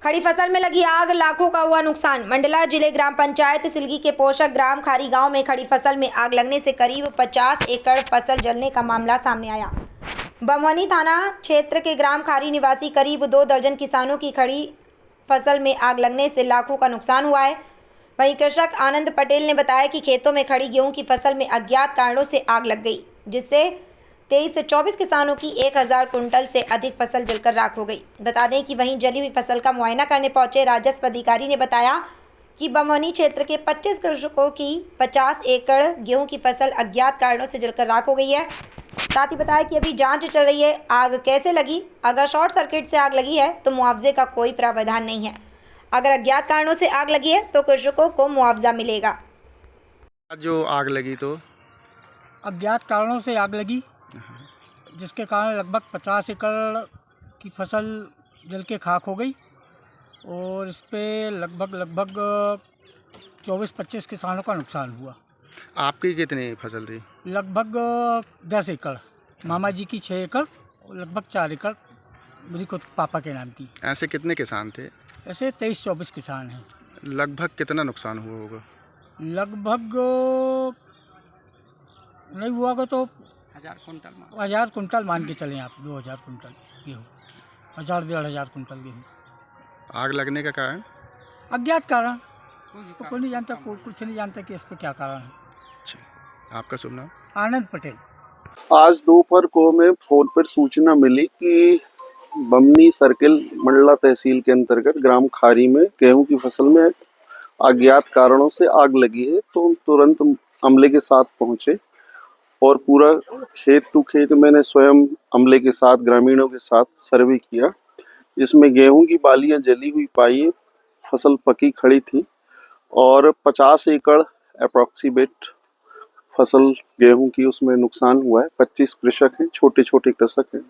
खड़ी फसल में लगी आग, लाखों का हुआ नुकसान। मंडला जिले ग्राम पंचायत सिलगी के पोषक ग्राम खारी गांव में खड़ी फसल में आग लगने से करीब 50 एकड़ फसल जलने का मामला सामने आया। बमौनी थाना क्षेत्र के ग्राम खारी निवासी करीब 2 दर्जन किसानों की खड़ी फसल में आग लगने से लाखों का नुकसान हुआ है। वहीं कृषक आनंद पटेल ने बताया कि खेतों में खड़ी गेहूं की फसल में अज्ञात कारणों से आग लग गई, जिससे 23 से 24 किसानों की 1000 कुंटल से अधिक फसल जलकर राख हो गई। बता दें कि वहीं जली हुई फसल का मुआयना करने पहुंचे राजस्व अधिकारी ने बताया कि बमौनी क्षेत्र के 25 कृषकों की 50 एकड़ गेहूं की फसल अज्ञात कारणों से जलकर राख हो गई है। साथ ही बताया कि अभी जांच चल रही है आग कैसे लगी। अगर शॉर्ट सर्किट से आग लगी है तो मुआवजे का कोई प्रावधान नहीं है। अगर अज्ञात कारणों से आग लगी है तो कृषकों को मुआवजा मिलेगा। जो आग लगी तो अज्ञात कारणों से आग लगी, जिसके कारण लगभग 50 एकड़ की फसल जल के खाक हो गई और इस पे लगभग 24-25 किसानों का नुकसान हुआ। आपकी कितनी फसल थी? लगभग 10 एकड़, मामा जी की 6 एकड़ और लगभग 4 एकड़ मेरी खुद पापा के नाम की। ऐसे कितने किसान थे? ऐसे 23-24 किसान हैं। लगभग कितना नुकसान हुआ होगा? लगभग नहीं हुआ होगा तो 1000 कुंटल मान के चलें आप। 2000 कुंटल गेहूँ, 1000-1500 कुंटल गेहूँ। आग लगने का कारण? अज्ञात कारण, तो कोई नहीं जानता, कोई कुछ नहीं जानता कि इस पर क्या कारण है। अच्छा, आपका शुभ नाम? आनंद पटेल। आज दोपहर को हमें फोन पर सूचना मिली कि बमनी सर्किल मंडला तहसील के अंतर्गत ग्राम खारी में गेहूं की फसल में अज्ञात कारणों से आग लगी है। तो हम तुरंत अमले के साथ पहुंचे और पूरा खेत टू खेत मैंने स्वयं अमले के साथ ग्रामीणों के साथ सर्वे किया। इसमें गेहूं की बालियां जली हुई पाई, फसल पकी खड़ी थी और 50 एकड़ अप्रॉक्सीमेट फसल गेहूं की उसमें नुकसान हुआ है। 25 कृषक हैं, छोटे छोटे कृषक हैं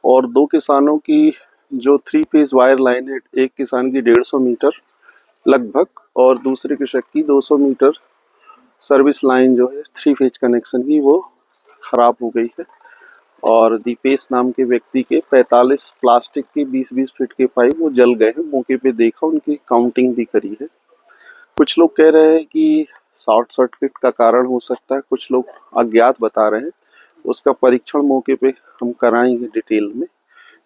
और 2 किसानों की जो 3 फेज वायर लाइन है, एक किसान की 150 मीटर लगभग और दूसरे कृषक की 200 मीटर सर्विस लाइन जो है 3 फेज कनेक्शन की, वो खराब हो गई है। और दीपेश नाम के व्यक्ति के 45 प्लास्टिक के 20-20 फीट के पाइप वो जल गए हैं। मौके पे देखा, उनकी काउंटिंग भी करी है। कुछ लोग कह रहे हैं कि शॉर्ट सर्किट का कारण हो सकता है, कुछ लोग अज्ञात बता रहे हैं। उसका परीक्षण मौके पे हम कराएंगे डिटेल में।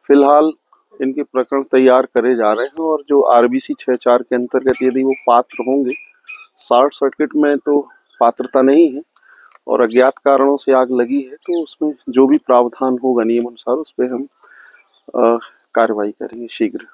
फिलहाल इनके प्रकरण तैयार करे जा रहे हैं और जो आरबीसी 6(4) के अंतर्गत यदि वो पात्र होंगे, शॉर्ट सर्किट में तो पात्रता नहीं है और अज्ञात कारणों से आग लगी है, तो उसमें जो भी प्रावधान होगा नियम अनुसार उस पर हम कार्रवाई करेंगे शीघ्र।